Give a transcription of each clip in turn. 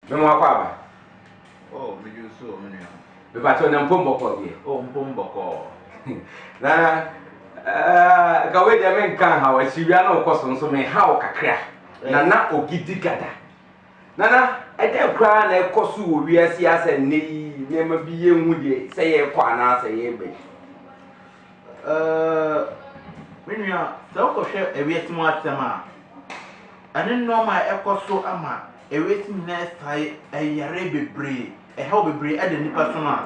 Me mo akwa Oh, me you so me no. be ba to na mpomboko ye. Oh, mpomboko. Na ka we de men kan ha wa chiwia na okoso nso me ha o kakra. Na ogidi gada. Nana ede kra na ekoso wo wiase ase nei nema bi ye hu de se ye kwa na se ye be. Menua se o ko hwe ewiase mu atema ane normal ekoso ama ewiase nyina sai eyare bebre ehe bebre ede nipa so na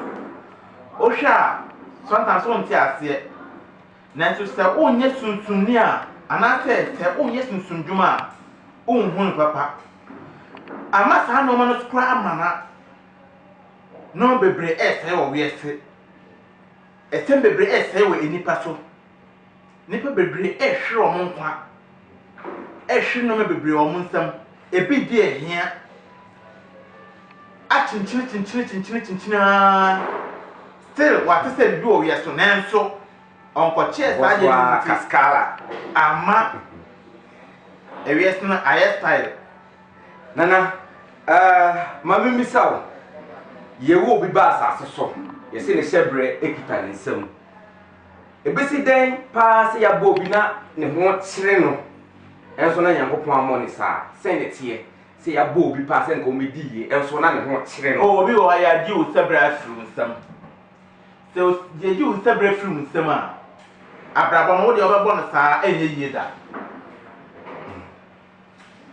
o hwa sometimes on ti ase na so se onye sunsunni a anase se onye sunsunjuma onhun papa ama sa no no skra amana no bebre ese wo wiase etem bebre ese wo enipa so nipa bebre ehwe omo nkwa ehwe no bebre omo nsam ebi di ehia a chinchini still what is said do we so nanso onko che sa je kaskala ama ewies na aye style nana mama misawo ye wo bi ba asase so ye se ne shebre ekita ne nsam ebesi den pa se ya bo bi na ne ho kire no enso na Nyankopon amone sa se ne tie se ya bo bi pa se nko medi ye enso na ne ho kire no obi o ya di o shebre afru nsam so je di o shebre afru nsam a abrabo no de obebo no sa enye yie da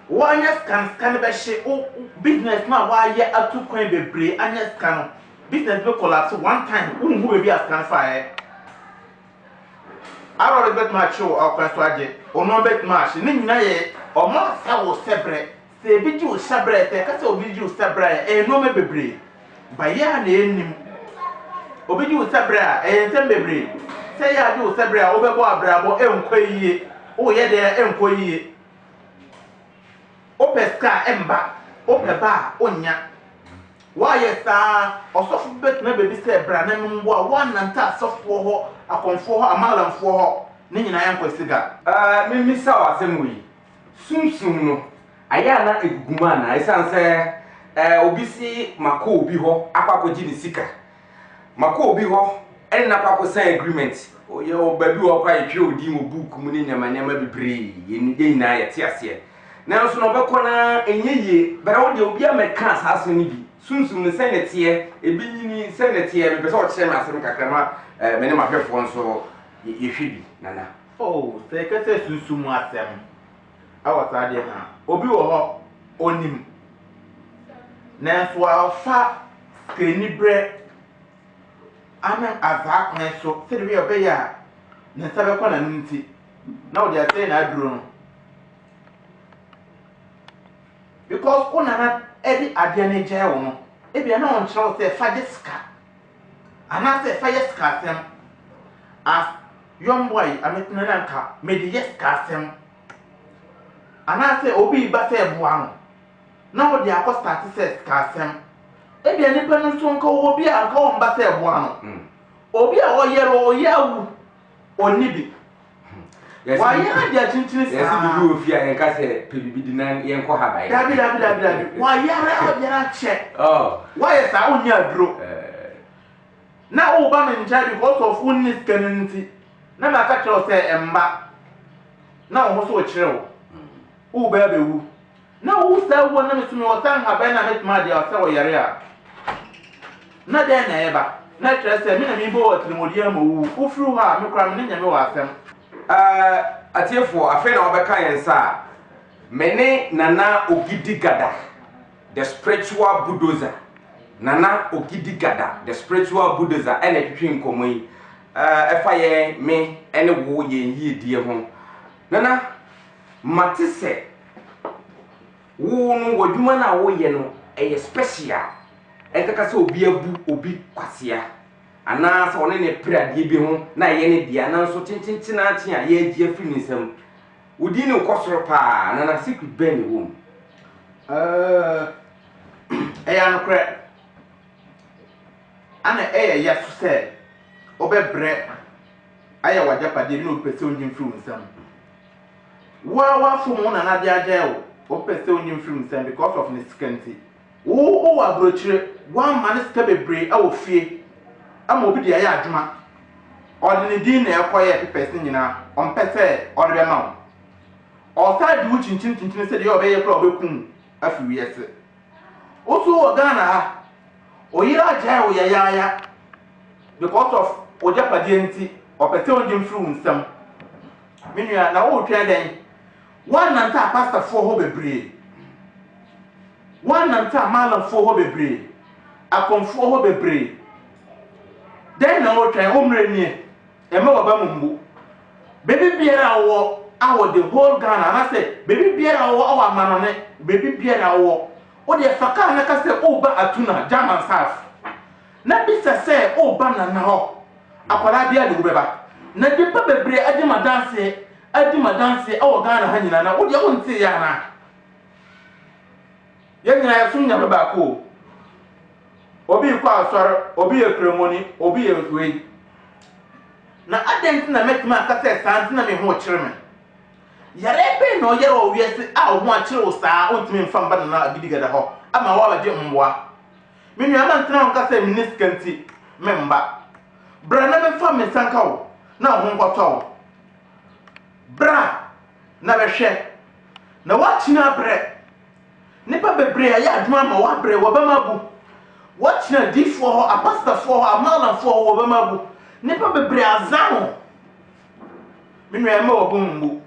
wanya scan be hye o business na wa ye atu kwan bebre anya scan business be collapse one time unhu be scan fa Aro bet match o akwaso age ono bet match ni nyina ye omo sa wo sebre se bi ji wo sebre te ka se obi ji wo sebre no me bebre ba ya na enim obi ji wo sebre a ntem bebre se ya ji wo sebre a obebo abrabo enkoyie o ye de enkoyie o peska emba o peba onya wa ye sa osofu bet na bebi se bra na mbo a wa nanta asofo ho akonfo ho amalamfo ho ni nyina yan kwesiga mimi sawa asemwi sumsum no aya na eguguma na isanse obi si mako obi ho akwakoji ni sika mako obi ho en na kwako sign agreement oye obabi ho kwa yetwe odi mo book mu ni nyama bebre ye nyina ye te ase na nso no beko na enyeye bara wo de obi ameka asaso ni bi sumsum ne senetie ebi nyini senetie be pese o kire ma asem kakrama mene ma hwefo nso yehwebi nana oh se ka se sumsum asem awasa de ha obi wo ho onim na so afa skenibre ana azakwan so se de bi obeya na sabe kwa na nti na wo de ase na aduro no because unana edi ade na je wo no e bia na on chiro se fajiska ana se fajiska sem as young boy ametna nanka medi yeska sem ana se obi ba se boa no na wo de akọ start se ska sem e bia ni panu so nka obi a nka wo mba se boa no obi a oyero oyawu onibi wa ya dia chinchini sa yesi bibi ofia en ka se pebibi dinan yen ko habai dabi wa ya che oh wa ya sa onya duro na o ba me njari because of unni scanning na ma ka tro se emba na o so kire o ba bewu na o sa wo na me tumi o san ha ba na me tuma dia o sa o yare a na de na eba na kire se me na mi bo o trimodia ma wu ufru ha me kra me nya me wa asem atiefo afi na obeka yensa mene nana ogidi gada the spiritual bulldozer nana ogidi gada the spiritual bulldozer ene twetwe nkomo yi efa ye me ene wo ye yiedie ho nana matise wo no wadwuma na wo ye no eye special enkaka se obi abu obi kwasia ana so ne prade bi ho na ye ne dia na so chinchin achi a ye agi afiri nsam udi ne kosoro pa na secret ben wo eya no kre ana eya ya so se obebre aya wajapade ni opese onyin firi nsam wa fu mu na dia agye wo opese onyin firi nsam because of ne scanty wo wa brochire wan man ska bebre a wo fie ama obi de ya adwuma odi ne din na ekoye pepesi nyina on pese odi be ma o sa di wo chinchin se de obeye kra obekum afi wiese oso wo Ghana ha oyira jai wo ya because of ojapade nti opese on dim fru nsam menua na wo twa den wan nanta pastor fo ho bebre wan nanta malam fo ho bebre akonfo ho bebre den na wo twa omre ni e ma baba mumbu baby biara wo awo the whole Ghana na say baby biara wo awo amanone baby biara wo o de faka na ka say o ba atuna German staff na bisa say o ba na ho akwara bia de wo beba na de pa bebre adi madanse awo Ghana ha nyina na o de wo nti ya na ye nyina ya sun nya beba ko obi kwa asor obi ekremoni obi ewe na adent na metima aka say santi na me ho kireme yare be no yare o wiese a ho a kire o saa ontimi mfa mba na gidigada ho ama wa baje mboa menu ama ntena on ka say miniskanti memba bra na me fa me sanka wo na ho nkwoto bra na be hwe na watina bre nipa bebre ya adwuma ma wa bre wo ba mabu watina difo ho apasta fo ho amala fo ho wo ba mabu nipa bebre azan menu ema wo bumbu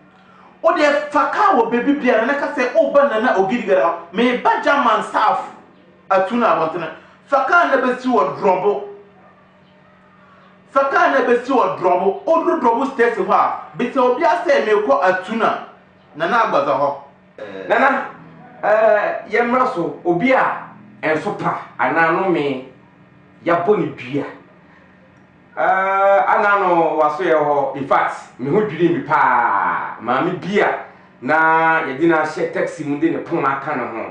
o de faka wo baby biara na ka say o ba na ogidigara me ba German staff atuna abontena faka na be si wo drombo faka na be si wo drombo o dro drombo state ho a be se obi ase me ko atuna na agbaza ho nana yemra so obi a enso pa anano me yaboni dua anano waso ye ho in fact me ho dwiri mi pa ma me bia na ye na she taxi mu de ne pon aka ne ho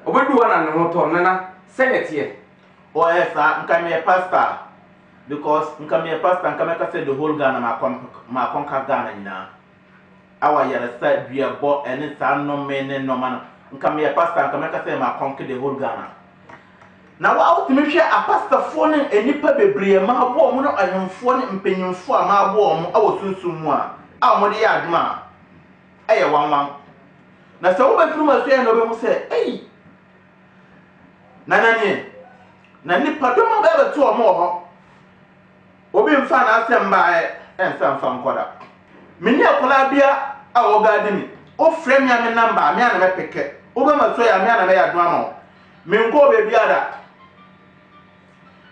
obedu wana ne ho to nana senate ye o esa nka me pastor because nka me pastor nka me ka say the whole Ghana ma konka Ghana nyina awa yare sa dua bo ene sa no me ne no man nka me pastor nka me ka say ma konka the whole Ghana na wa ultimate hwe a pastor fo ne enipa bebre ma abo mo no ahemfo ne mpanyimfo a ma abo mo awo sunsum mu a mo de ya aduma eye wanwan na se wo be furu ma so ye no be mu se ei nanani na nipa do mo be to mo ho obi mfa na asem ba ensa mfa nkoda meni akola bia a wo ga dimi o frame ya me number me ana me peke o be ma so ya me ana me ya aduma mo me nko be bia da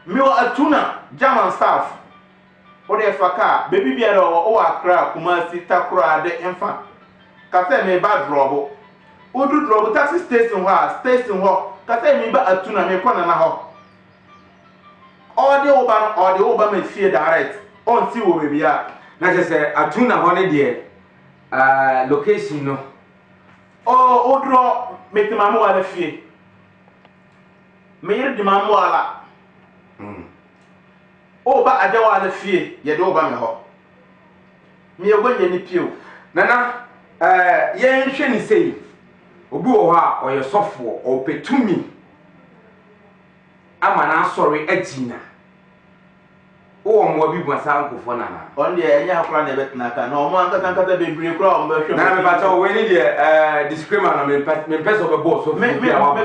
mi wa atuna German staff o de faka baby biara o akra Kumasi takura de enfa ka say me ba drobo o du drobo taxi station ho ka say me ba atuna me kona na ho o de oba me fie direct on si wo baby a na je say atuna ho ne de location no o dro metimamu wa fie me yir di mamu ala o ba ajawa na fie ye de o ba me ho me ye ni pio nana ye nhwe ni sei obi wo ha o ye sofo o petumi ama na asori agina o mo bi bua sa nkofo nana on de enya akora na betina ka na o mo anka kanka bebre kura o mba hwe na me pa to we ni de disclaimer na me peso be boss so me kura me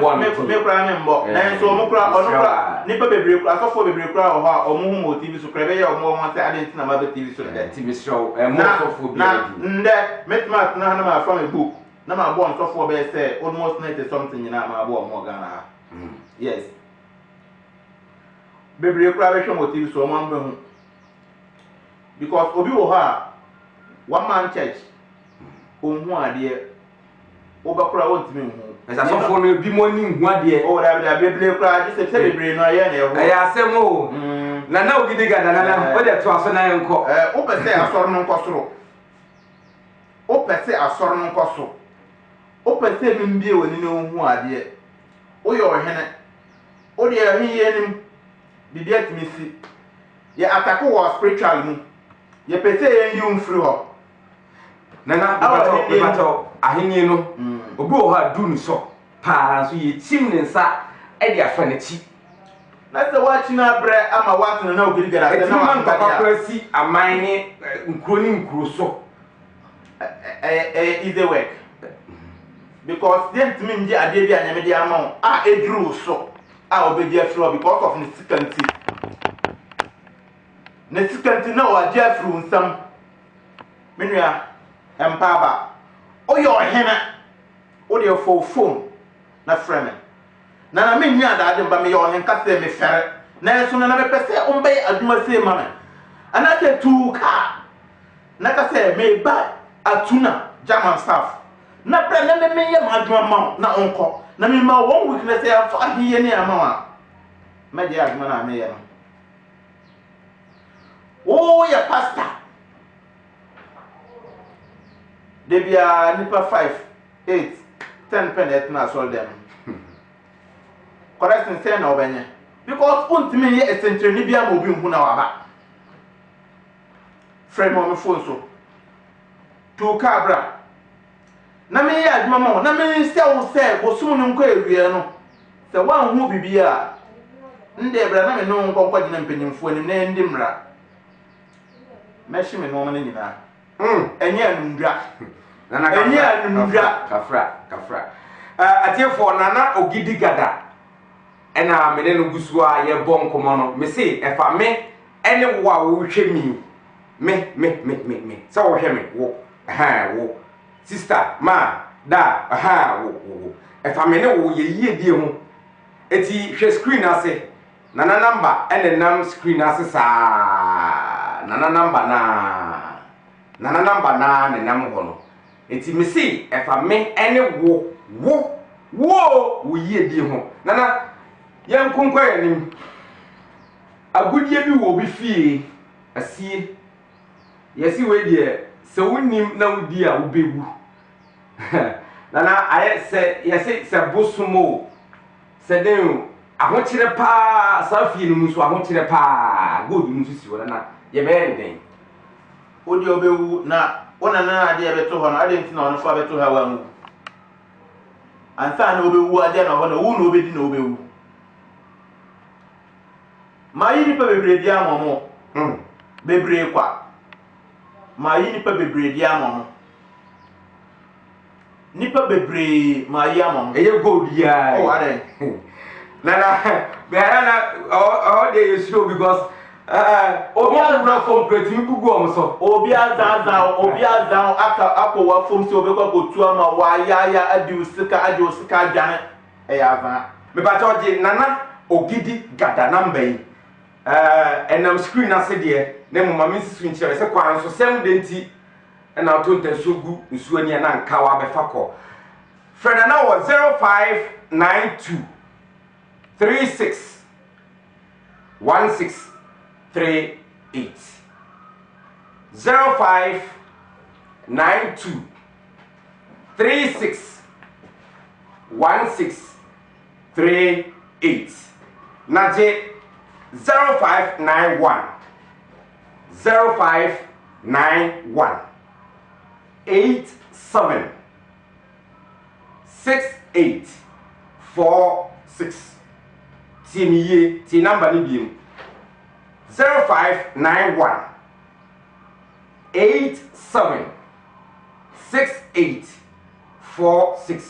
mbo na so mo kura nipa bebre kura so fo bebre kura o ha o mo hu mo TV so kra be ya o mo ma se adenti na ma be TV so de TV show mo so fo bi nde metmat na na ma from a book na ma bo on so fo be say almost 90 something na ma bo mo Ghana ha yes bebre kura be hwe mo TV so mo ambe hu because obi wo ha one man church onhu ade obakura wontimi hu esa so fo no bi mo ni hu ade o da bebre kura ji se bebre no aye na eho aya asemo na ogidiga na o de to aso na enko o pese asoro no nkosoro o pese asoro no nkoso o pese bi mbie woni no hu ade o yo hene o de ahiye nim bibi atimisi ye atako wo spiritual mu ye pese ye yum free ho nana bato ahenye no obi wo ha du ni so pa so ye tim ne nsa e dia fa na chi na se wa chi na bre ama wa tena na ogidi gara se na man papa kwasi aman ni nkuro ni nkuro so is the work because them to me ade bi anyame de ama a eduru so a obedi afro because of nsikanti na wa je afro nsam menua empaba oyo ohena o de phone na frame na me nua da ade mba me yo ohen ka se me fere na so na be pese o mbe aduma se ma me ana te tu ka na ka se me ba atuna German staff na bre na me ye ma aduma ma na onko na me ma one weakness ya fa ahiye ni ama wa me de aduma na me ye no o ya pastor debia nipa 5 8 10 penet na so dem correct say na obenye because untimi ye essential ni bia ma obi hu na waba frame on phone so to cabra na me ya adwuma ma na me se wo se wo sum no nko ewie no se wan hu bibia nde bra na me no nko kwa gina mpanyimfo ni na ndi mra meshi me no ma nyina enye anundra nana enye anundra kafra atiefo nana ogidi gada ena mene no gusua ye bɔ nkomo no me se efa me ene wo a wo hwɛ mi me se wo hwɛ me wo wo sister ma da wo efa me ne wo ye yie die ho eti hwɛ screen ase nana number ene nam screen ase saa nana number na ne nam ho no eti me se efa me ene wo yie die ho nana yan kunkwa yanim agudie bi wo bi fie asie yesi we die se wonim na wodi a wobewu nana aye se yesi se bosumo se den ahokyere pa safie no muso ahokyere pa god muso si wona na ye be den odi obewu na wona na ade e beto ho na ade ntina ono fa beto ha wa mu ansa na obewu ade na ho na wu na obedi na obewu ma yi nipa bebre di amomo bebre kwa ma yi nipa bebre di amomo nipa bebre ma yi amomo eye gold ya oh are nana be na all day you show because obi azan from creative bugu omso obi azan aka akwa from so be kwa kotu ama wa ya adi usika adwane azan me ba toje nana ogidi gada namba yi enam screen ase de na mo mama screen chere se kwan so sem de nti na to ntasogu nsuo ni na nka wa be fakọ freda na wo 0592 36 1638 0592 36 1638 naje 0591 87 6846 timiye ti number ni biem 0591 87 6846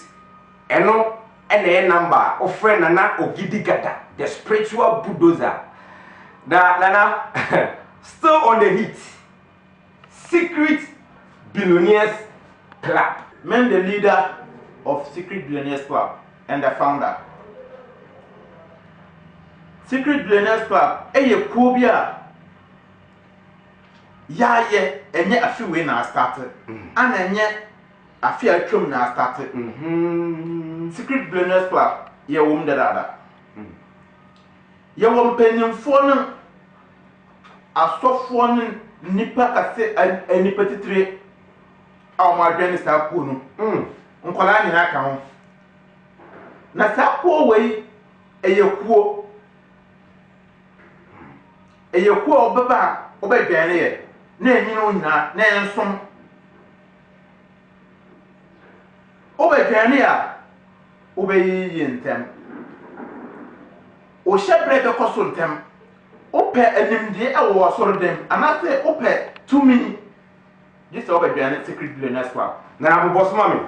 eno ene number of friend nana ogidi gada the spiritual bulldozer nana still on the hit Secret Billionaires Club. Men the leader of Secret Billionaires Club and the founder. Secret Billionaires Club eye kubia ya ye enye afiwe na started ana enye afi atwom na started Secret Billionaires Club ye wom dada ye wom penyimfo no asofo no nipa kase nipa titire a mo adwene sa ko no nkola nyina ka ho na sa ko wei eyekuo obeba obedwane ye na enyino nyina na ensom obedwane a obeyi ntem o shebre be kosontem ope animdie e wo soro dem anase ope tumi this obedwane secret billionaires club na boss mami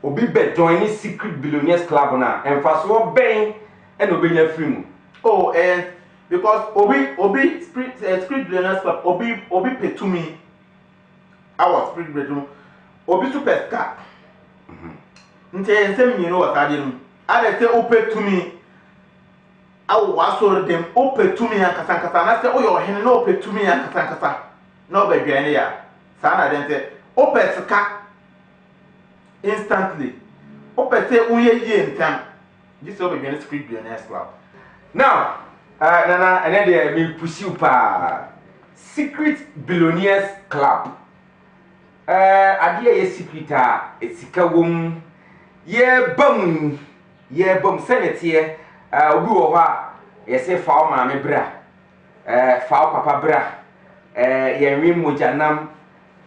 obi be join secret billionaires club na emfaso ben e no be nya free mu. Oh, and because Obi Spirit Billionaires Club, Obi pay to me. Our Spirit bedroom, Obi to pesca. Same you know what I didn't. I say open to me. I was so them open to me and Kasankasa. I say, oh, your hand no open to me and Kasankasa. No, baby, any ya. Sana then say, open ska instantly. Open say, oh, yeah, in time. This is Obi Spirit Billionaires Club. Now, Nana, and then me push you pa Secret Billionaires Club. Idea ye secret esika wom ye bam senate ye obi wo ha ye se fa o ma me bra fa o papa bra ye nwi mojanam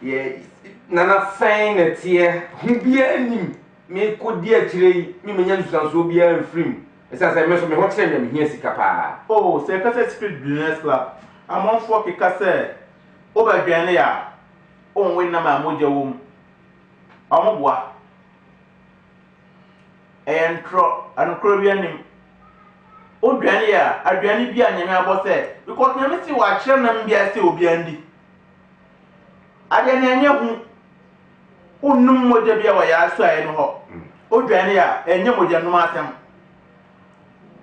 ye nana senate ye hu bia anim me kodi akire me menya nsusanso bia mfrim esa say me so me ho kire me hia sika pa. Oh, say ka Secret Billionaires Club amonfo keka say obadwane ya on we na ma moja wom amoboa ankro bi anim odwane ya adwane bi anyame abo say because nyame si wa kire na mbia say obi andi ade na enye hu onum moja bia wa ya so ayi no ho odwane ya enye moja num asem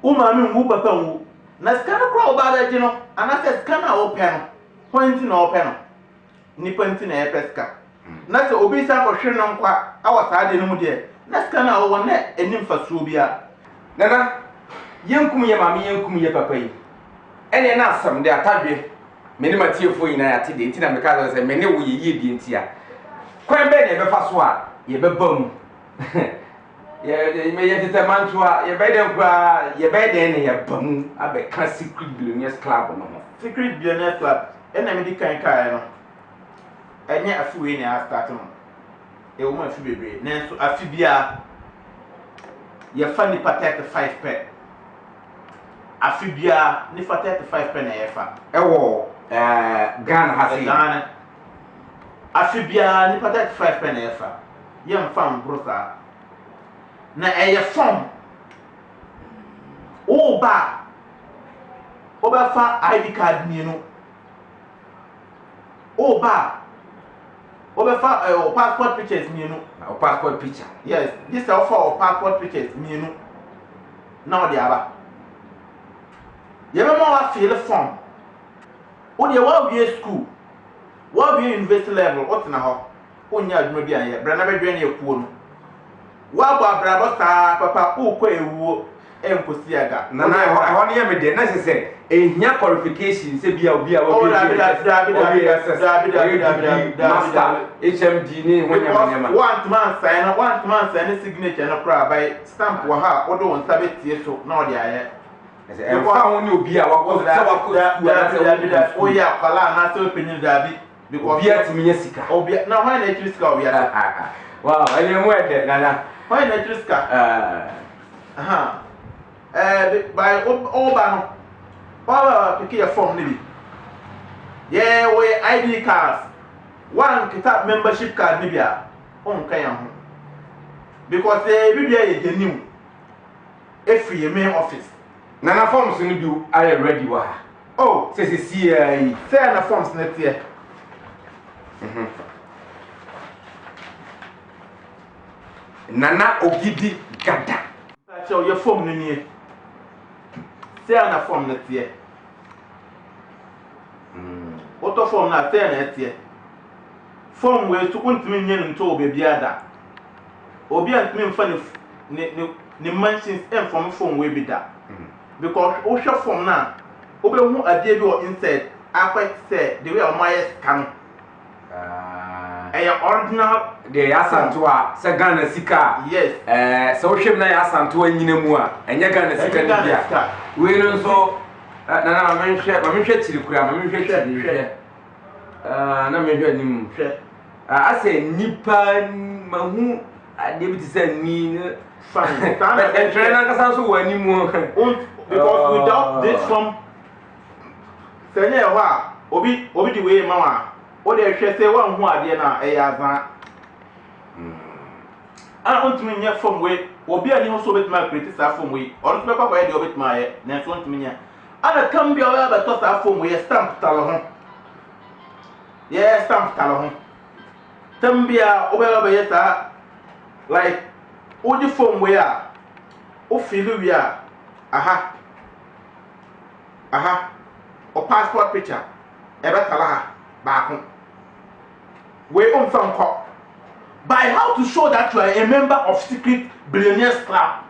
uma mi ngu papa ngu na skana kra obada ji no anase skana ope no point na ope no nipa nti na epeska na se obi sa ko hwe no nkwa awasa de no mu de na skana wo na enim fasuo bia Nana yenkum ye mama yenkum ye papa yi ene na asam de atadwe me ne matiefo yina ya te de nti na me ka say me ne wo ye bi ntia kwan be ne be fa so a ye be bam me ye tete mantua ye be de kwa ye be de ne ye bam abe ka Secret Billionaires Club no. Secret Billionaires Club ena me di kan kai no enye afiwe ni a start no e wo ma fi bebre nenso afi bia ye fa ni patek 5 pe afi bia ni fa 35 pe na ye fa Ewo Ghana hasi Ghana afi bia ni patek 5 pe na ye fa ye mfa mbrosa na eye form oba fa ID card ni no oba fa passport pictures ni no passport picture. yes this is for passport pictures ni no now they aba ye mama wa fill form o de wa be school wa be university level what na ho onya adwuma bi an ye bra na bedwe na ekuo no wa ba bra ba sa papa o ko ewuo enkosi aga na ho ne ye me de na se ehia qualification se bia obi a wo bi master HMD ni wonyama one man sign signature na kra by stamp wa ha o do won sabe tie so na o de aye e fa ho ni obi a wako o ya kala na se opinion dabi because obi atimi nya sika obi na ho na etri sika obi ata wow ele mu ede nana ho na etri sika by oba no pick your form nibi yeah we ID cards one kitab membership card nibia on kan ya ho because bibia ye genim every main office nana forms ni bi are ready wa oh say say na forms na tie Nana Ogidi Gada so your form ni say na form na tie auto form na say na tie form we to untimi nye nto obebi ada obi antimi mfa ne machines form form we bi da because o hwe form na obehu ade bi o inside akwa say the way o my scan original de yasanto a se Ghana sika yes so hwem na yasanto anyina mu a enye Ghana sika ni bia we no so na menhwe tiri kura menhwe tiri hwe na menhwe nim hwe ase nipa mahu David said, "Me, fine. But and trainer can also win anymore." Because without this form, sɛnɛ ɛhɔ a obi di wei ma wa o de hwɛ sɛ wɔn ho adeɛ na ɛyɛ azan a ntumi nyɛ fam wei obi a ni ho so obetumi akiriti saa fam wei ɔno nso bɛkɔ akɔyɛ deɛ obetumi ayɛ nanso ntumi nyɛ ana kam bi a ɔyɛ abɛtɔ saa fam wei yɛ stamp talo ho yɛ stamp talo ho tam bi a ɔbɛyɛ ɔbɛyɛ saa like odi fam wei a ofili wi a aha or passport picture ebe tala baako we from call by how to show that you are a member of secret billionaires club.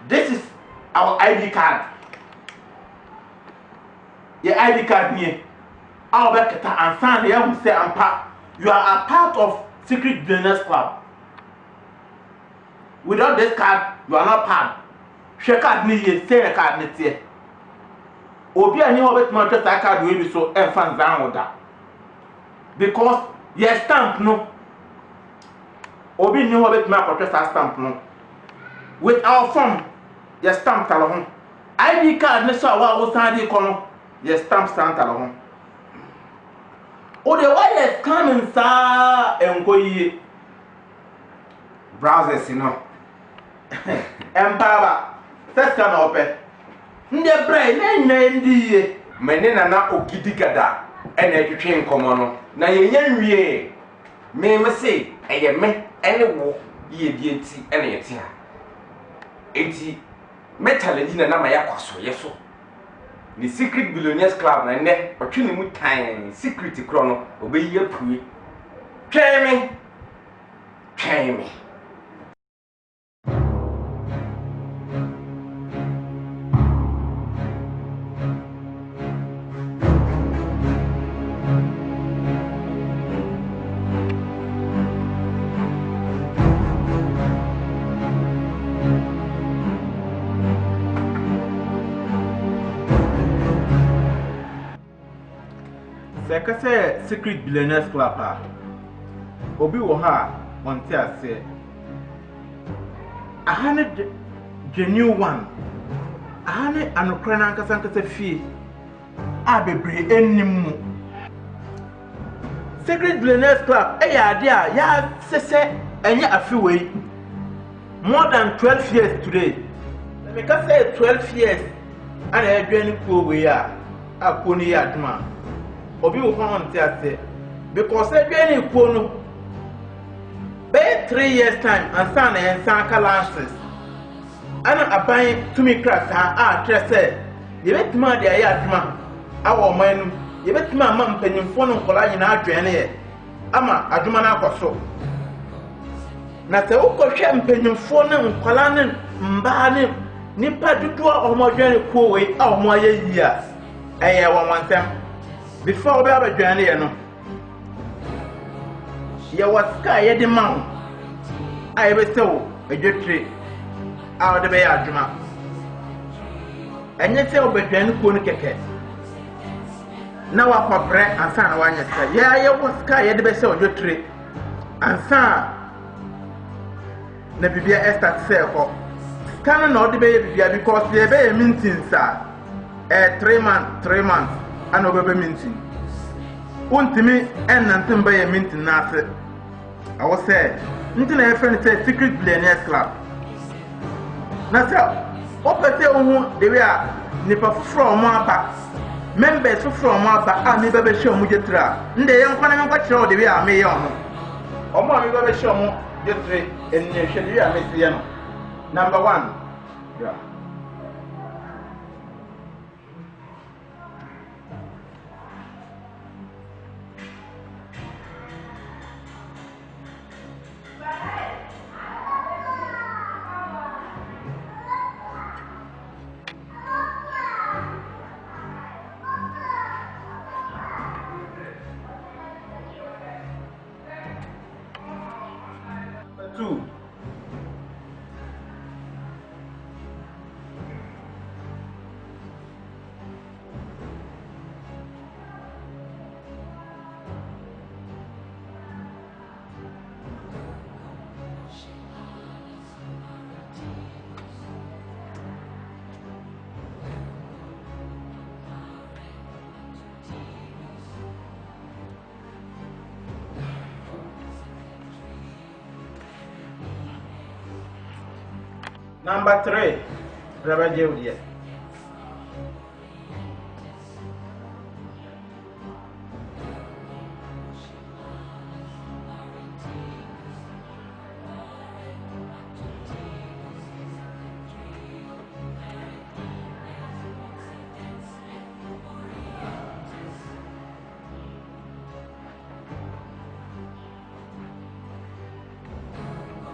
This is our ID card. Your ID card here our beketa and sign here say you are a part of secret billionaires club. Without this card you are not part. Share card ni here say card ni tie obi ani ho betuma twa sa card we bi so e fan zan oda because your stamp no obi ni ho betuma akotwa sa stamp no with our form your stamp talo ho ID card ne so wa wo san di ko no your stamp talo ho o de why is coming sa enkoyi Browsers, you know. empaba test na ope ndị brai na ndị ihe Mene nana ogidigada ene etwetwe nkomo no na yenye nwie me se eye me ene wo ye die nti ene yete ha enti me challenge na ma yakwaso yeso ni secret billionaires club na ne otwe ne mu tan secret kro no obeyi apue tweme Sekase secret billionaires club ha obi wo ha onte ase ahane genuine one ahane anokra na nkasa fie a bebre ennim secret billionaires club eya ade a ya sese enye afiwei more than 12 years today me ka say 12 years ana edwani kuo we a akoni ya aduma obi wo hon ti ase because edwani kuo no be 3 years time and san en san calances ana aban tumi crack a trese ye betima de aye aduma awo manu ye betima ama mpanyimfo no nkola nyina adwene ye ama aduma na akoso na se ukohwe mpanyimfo ne nkola ne mba ne nipa dudu a omodwene kuo we a omo aye yi a eye wantem before we have dwane ye no ye waska ye de man a ye besewo edwetire a ode be ya adwuma enye se obedwane kuo no keke na wakwabre ansa na wanya ska ye waska ye de besewo edwetire ansa na bibia esta se ko kan na ode be ye bibia because ye be ye mintin sa 3 months ana obebe mintin untimi enantin ba ye mintin na ase awo se ntina ye friend say secret billionaires club na se opete ohu de we a nipa from aba members from aba a me bebe show mu jetra nde ye nkwana me kwa kire o de we a me ye omo a me bebe show mu jetre enye hwe de we a me se ye no number 1 yeah. Number 3. Brother Jewel.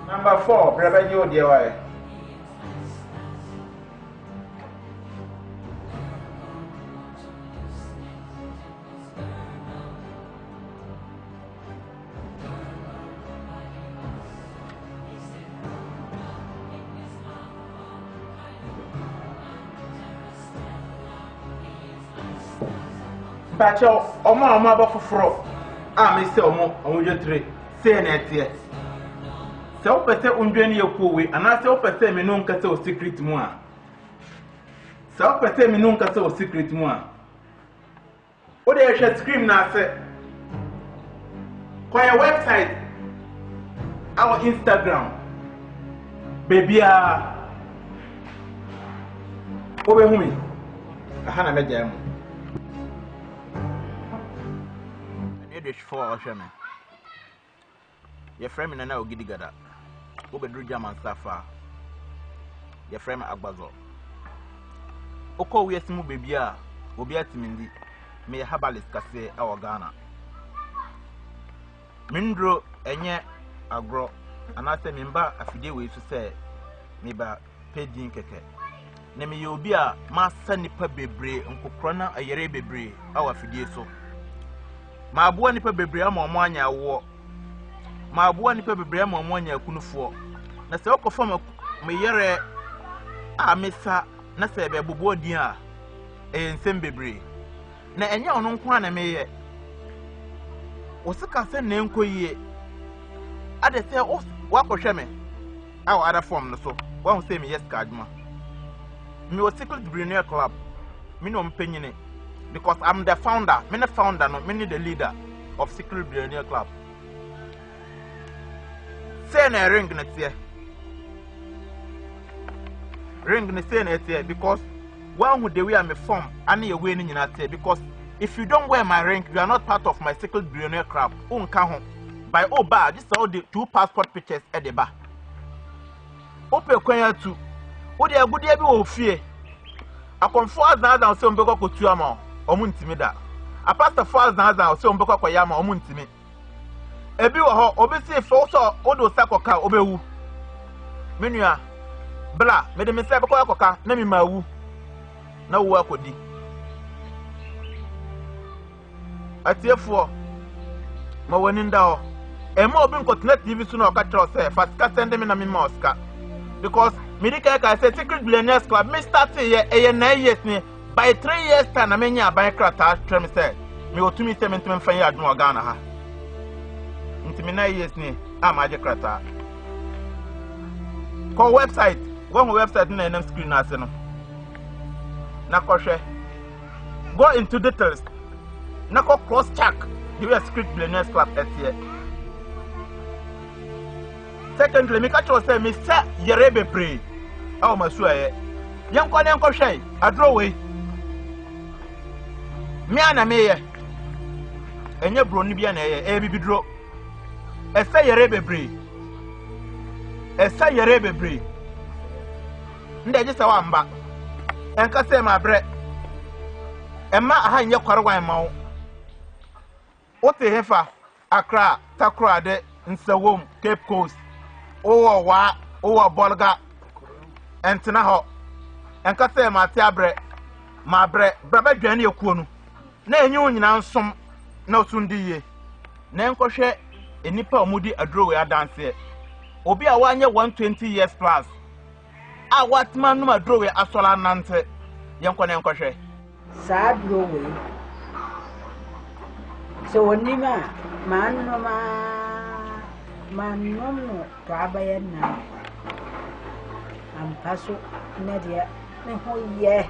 Number 4, Brother Jewel. Pacho, Oma Bafro. Mr. Omo Jetri, say net. So, per undweni yokuwi, and I so per se me non cato secret moi. So, per se me non cato secret moi. What they should scream now, say, quite a website, our Instagram, baby, over whom I had a medium. Dish for Oshame. Your friend and now giddy gada. Over Drujam and Safa. Your friend Agbazo. Oko, we assume baby, Obiatimindi, may a habalis case our Ghana. Mindro, enye agro, and I say, Mimba, a few ways to say, Miba, Pedin Keke. Name you be a mass sunny pebble bray, Uncle Crona, a yerebe bray, our fidieso. Ma abuwa nipa bebre ama omwanya wo ma abuwa nipa bebre ama omwanya kunufuo na se okofa me yere a mesa na se be bobo odin a ensem bebre na enye ono nko na meye osika se na enkoyie ade se wakohwe me awo ada form no so wa hu se me yes kaduma me o Secret Billionaire Club me no mpenyine. Because I'm the founder, many founder, no, many the leader of Secret Billionaire Club. Say na ring next year. Ring next year because one who the way I'm form, I need a winning in that because if you don't wear my ring, you are not part of my Secret Billionaire Club. By bar, this are all the 2 passport pictures at the bar. Open kwanya to. O de agudi ebi wo fie. Akonfo azan se ombeko kotu ama. Omuntimi da. A pastor falls na azan se ombeko kwaya ma omuntimi. Ebi wo ho obi se fo so odo sakoka obewu. Menua bla me de me se beko akoka na mi mawu. Na wo akodi. Atiefo ma woni nda ho. Ema obi nkotena TV so na okatro se fatika send me na me ma Oscar. Because Medical say Secret Billionaires Club me start here 9 years ni by 3 years time na menya bankrupt tell me say me otumi say me ntime fan ya adwo Ghana ha ntime 9 years ni amaje krata ko website na name screen na ase no na kohwe go into details na ko cross check the way Secret Billionaires Club is here. Secondly, me catch say me say yerebe pray. Aw masuaye. Yankwa ne nkwohwe adro we. Me ana me ye. Enye bro ni bia na ye bibidro. Ese yerebe pray. Ese yerebe pray. Nde je sawa mba. Enka se ma bre. Emma aha nye kwarwan ma wo. Ote hefa Accra, Takoradi, Nsawam, Cape Coast. Owo Bolga entina ho enka se ma ti abre ma bre braba dwane ekuo nu na enyu nyina nsom na osundi ye na enkohwe enipa omudi adrowe adanse obi a wanye 120 years plus a watman no adrowe asola nante yenko na enkohwe sa adrowe so onima Manono Trabayana and Paso Nadia, ye.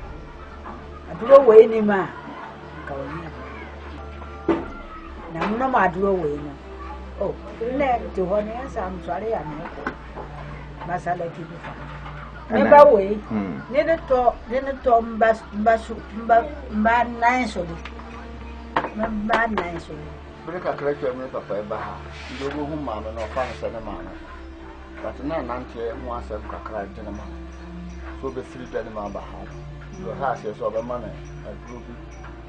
I drew away any man. No, I drew away. Oh, let to one answer. I'm sorry, I'm not. Must I let you Never way. Neither talk, then Tom Bass, bad nice of it. Bad nice of it. Break a correct your papa Baha. You go home, mamma, or find a man. But now, Nancy wants a crack gentleman. So the 3 gentlemen Baha. Your house is over money, a group.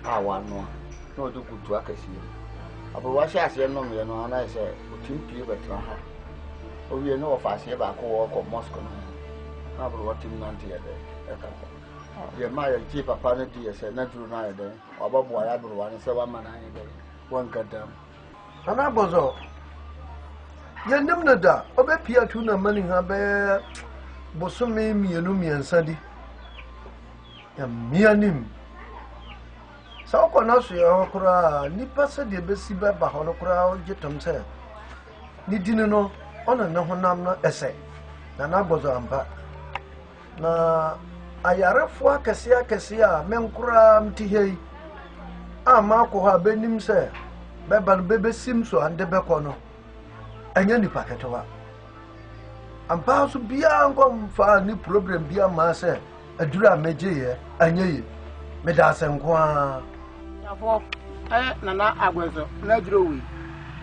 I want no do good to work as you. But what I say, no, and I say, Tim Peter. Oh, you know if I say about walk or Moscow. I will watch him Nancy a day. Your mother keep a party as a natural night, or Bob Warabu and 7 man. One got them. And I was all. You never da, Obe Pia Tuna Money Habe Bosome, Mianumi and Sandy. Mianim. So, Conosio, Okra, Nipasa de Bessiba Bahonokra, Jetum said. Ni didn't know on a no essay. Nana was on back. Na Ayarafua Cassia, Menkura, Mtihei. Marco Habenim say, Beban Baby Simso and the Becono. And any packet of and pass to be uncle for a new problem, be a master, a dura major, and ye, Medas and Qua. Nana Aguazo, Nedrowi.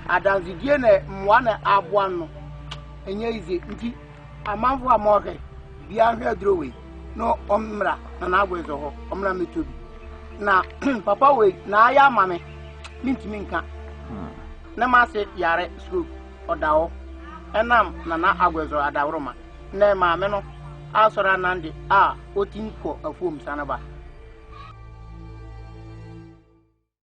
Adanzidiene, Mwana Abuano, and ye, a man for a mortgage, beyond her drawing. No omra, Nana Aguazo, Omra Mitubi. Na papa we na ya mame mintimi nka na ma se yare school odawo enam na agwezo adawroma na ma me no asora nande a otin ko afom sanaba